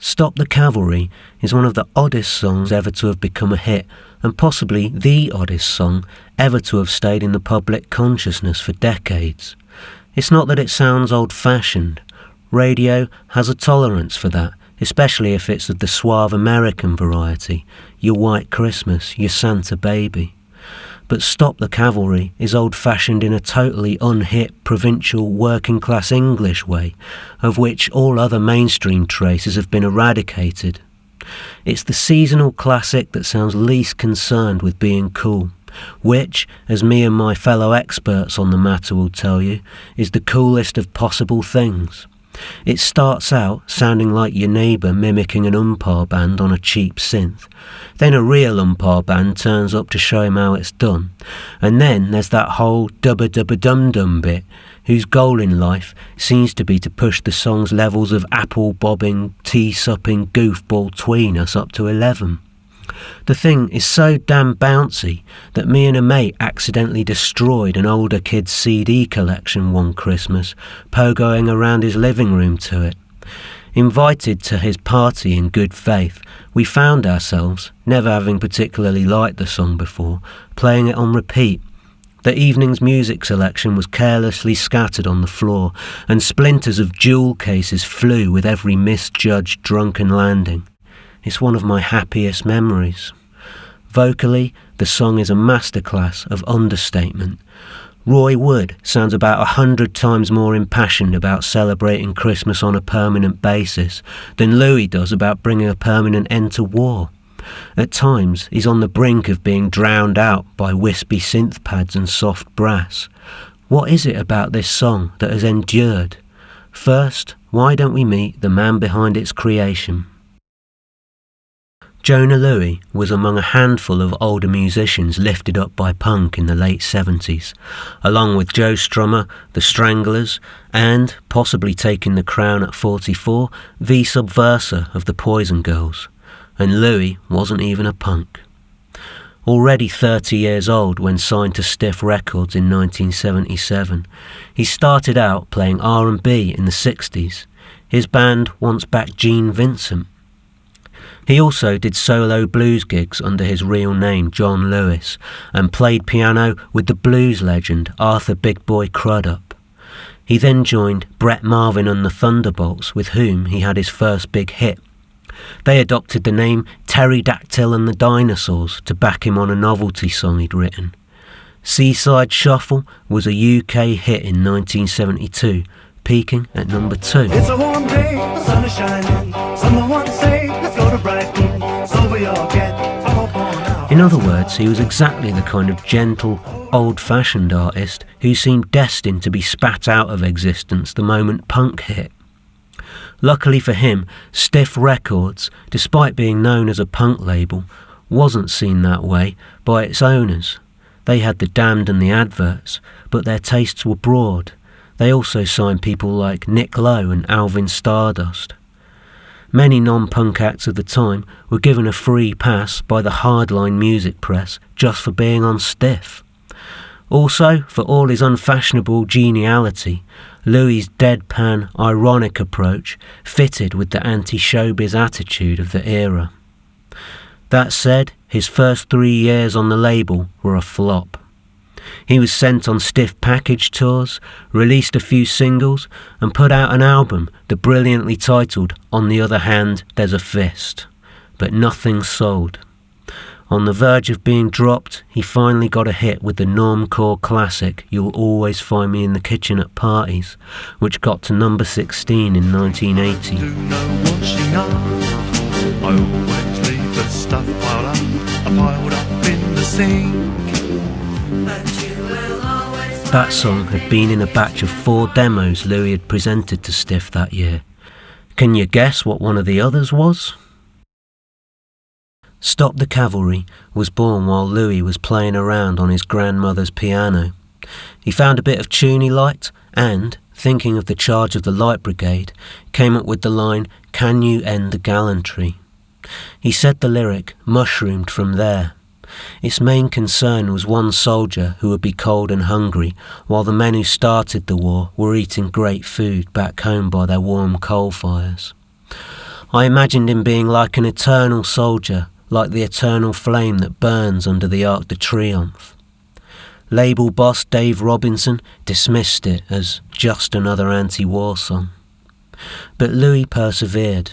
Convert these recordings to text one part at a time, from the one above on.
Stop the Cavalry is one of the oddest songs ever to have become a hit, and possibly the oddest song ever to have stayed in the public consciousness for decades. It's not that it sounds old-fashioned. Radio has a tolerance for that, especially if it's of the suave American variety, your White Christmas, your Santa Baby. But Stop the Cavalry is old-fashioned in a totally unhip, provincial, working-class English way, of which all other mainstream traces have been eradicated. It's the seasonal classic that sounds least concerned with being cool, which, as me and my fellow experts on the matter will tell you, is the coolest of possible things. It starts out sounding like your neighbour mimicking an umpire band on a cheap synth. Then a real umpire band turns up to show him how it's done. And then there's that whole dubba-dubba-dum-dum bit, whose goal in life seems to be to push the song's levels of apple-bobbing, tea-supping goofball tween us up to 11. The thing is so damn bouncy that me and a mate accidentally destroyed an older kid's CD collection one Christmas, pogoing around his living room to it. Invited to his party in good faith, we found ourselves, never having particularly liked the song before, playing it on repeat. The evening's music selection was carelessly scattered on the floor, and splinters of jewel cases flew with every misjudged drunken landing. It's one of my happiest memories. Vocally, the song is a masterclass of understatement. Roy Wood sounds about 100 times more impassioned about celebrating Christmas on a permanent basis than Lewie does about bringing a permanent end to war. At times, he's on the brink of being drowned out by wispy synth pads and soft brass. What is it about this song that has endured? First, why don't we meet the man behind its creation? Jona Lewie was among a handful of older musicians lifted up by punk in the late 70s, along with Joe Strummer, the Stranglers, and, possibly taking the crown at 44, the Subversa of the Poison Girls. And Lewie wasn't even a punk. Already 30 years old when signed to Stiff Records in 1977, he started out playing R&B in the 60s. His band once backed Gene Vincent. He also did solo blues gigs under his real name, John Lewis, and played piano with the blues legend Arthur Big Boy Crudup. He then joined Brett Marvin and the Thunderbolts, with whom he had his first big hit. They adopted the name Pterodactyl and the Dinosaurs to back him on a novelty song he'd written. Seaside Shuffle was a UK hit in 1972, peaking at number 2. It's a warm day, the sun is shining. Someone say, let's go to Brighton, so we all get up on out. In other words, he was exactly the kind of gentle, old-fashioned artist who seemed destined to be spat out of existence the moment punk hit. Luckily for him, Stiff Records, despite being known as a punk label, wasn't seen that way by its owners. They had the Damned and the Adverts, but their tastes were broad. They also signed people like Nick Lowe and Alvin Stardust. Many non-punk acts of the time were given a free pass by the hardline music press just for being on Stiff. Also, for all his unfashionable geniality, Lewie's deadpan, ironic approach fitted with the anti-showbiz attitude of the era. That said, his first 3 years on the label were a flop. He was sent on Stiff package tours, released a few singles, and put out an album that brilliantly titled On the Other Hand, There's a Fist. But nothing sold. On the verge of being dropped, he finally got a hit with the normcore classic You'll Always Find Me in the Kitchen at Parties, which got to number 16 in 1980. Do know washing up. I always leave the stuff piled up in the sink. That song had been in a batch of 4 demos Lewie had presented to Stiff that year. Can you guess what one of the others was? Stop the Cavalry was born while Lewie was playing around on his grandmother's piano. He found a bit of tune he liked and, thinking of the charge of the Light Brigade, came up with the line, "Can you end the gallantry?" He said the lyric mushroomed from there. Its main concern was one soldier who would be cold and hungry, while the men who started the war were eating great food back home by their warm coal fires. I imagined him being like an eternal soldier, like the eternal flame that burns under the Arc de Triomphe. Label boss Dave Robinson dismissed it as just another anti-war song. But Lewie persevered.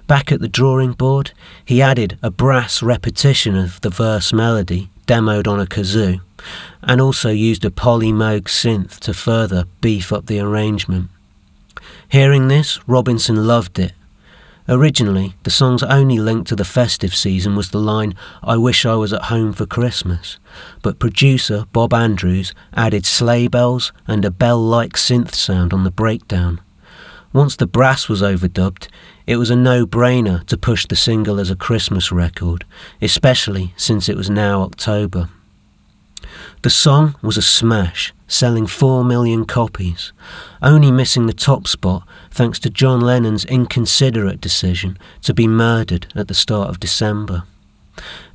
Back at the drawing board, he added a brass repetition of the verse melody, demoed on a kazoo, and also used a Polymoog synth to further beef up the arrangement. Hearing this, Robinson loved it. Originally, the song's only link to the festive season was the line, "I wish I was at home for Christmas," but producer Bob Andrews added sleigh bells and a bell-like synth sound on the breakdown. Once the brass was overdubbed, it was a no-brainer to push the single as a Christmas record, especially since it was now October. The song was a smash, selling 4 million copies, only missing the top spot thanks to John Lennon's inconsiderate decision to be murdered at the start of December.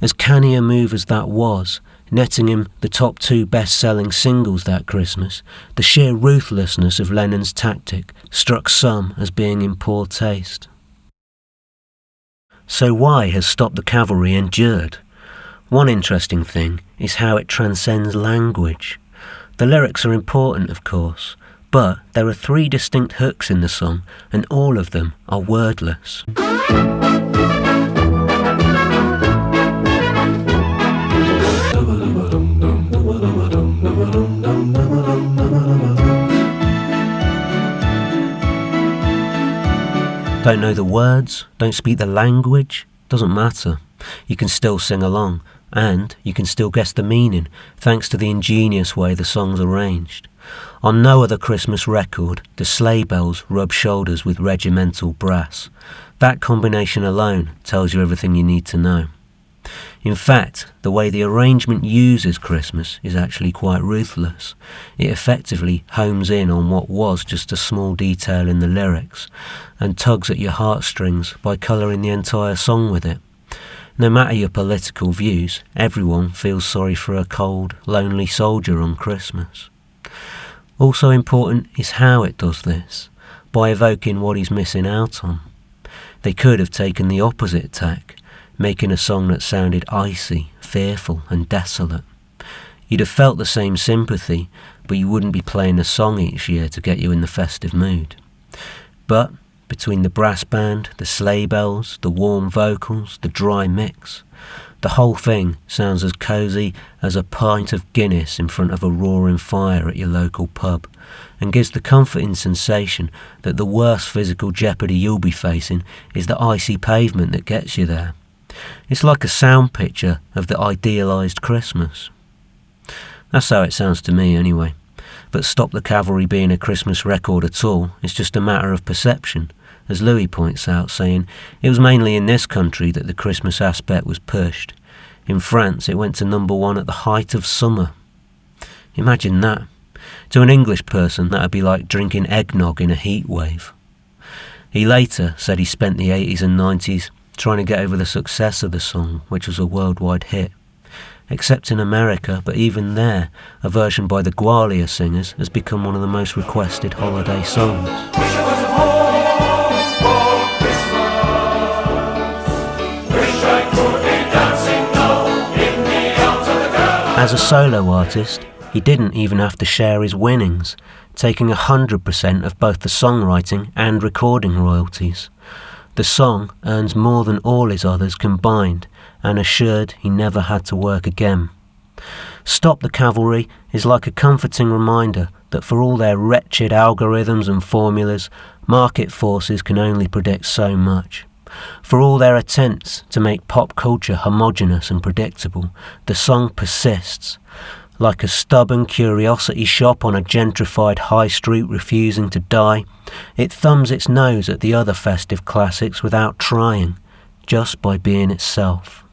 As canny a move as that was, netting him the top 2 best-selling singles that Christmas, the sheer ruthlessness of Lennon's tactic struck some as being in poor taste. So why has Stop the Cavalry endured? One interesting thing is how it transcends language. The lyrics are important, of course, but there are 3 distinct hooks in the song, and all of them are wordless. Don't know the words, don't speak the language, doesn't matter. You can still sing along, and you can still guess the meaning, thanks to the ingenious way the song's arranged. On no other Christmas record do sleigh bells rub shoulders with regimental brass. That combination alone tells you everything you need to know. In fact, the way the arrangement uses Christmas is actually quite ruthless. It effectively homes in on what was just a small detail in the lyrics, and tugs at your heartstrings by colouring the entire song with it. No matter your political views, everyone feels sorry for a cold, lonely soldier on Christmas. Also important is how it does this, by evoking what he's missing out on. They could have taken the opposite tack, making a song that sounded icy, fearful and desolate. You'd have felt the same sympathy, but you wouldn't be playing a song each year to get you in the festive mood. But between the brass band, the sleigh bells, the warm vocals, the dry mix, the whole thing sounds as cosy as a pint of Guinness in front of a roaring fire at your local pub, and gives the comforting sensation that the worst physical jeopardy you'll be facing is the icy pavement that gets you there. It's like a sound picture of the idealised Christmas. That's how it sounds to me anyway. But Stop the Cavalry being a Christmas record at all is just a matter of perception, as Lewie points out, saying it was mainly in this country that the Christmas aspect was pushed. In France it went to number 1 at the height of summer. Imagine that. To an English person that would be like drinking eggnog in a heat wave. He later said he spent the 80s and 90s trying to get over the success of the song, which was a worldwide hit. Except in America, but even there, a version by the Gwalia Singers has become one of the most requested holiday songs. As a solo artist, he didn't even have to share his winnings, taking 100% of both the songwriting and recording royalties. The song earns more than all his others combined, and assured he never had to work again. Stop the Cavalry is like a comforting reminder that for all their wretched algorithms and formulas, market forces can only predict so much. For all their attempts to make pop culture homogeneous and predictable, the song persists. Like a stubborn curiosity shop on a gentrified high street refusing to die, it thumbs its nose at the other festive classics without trying, just by being itself.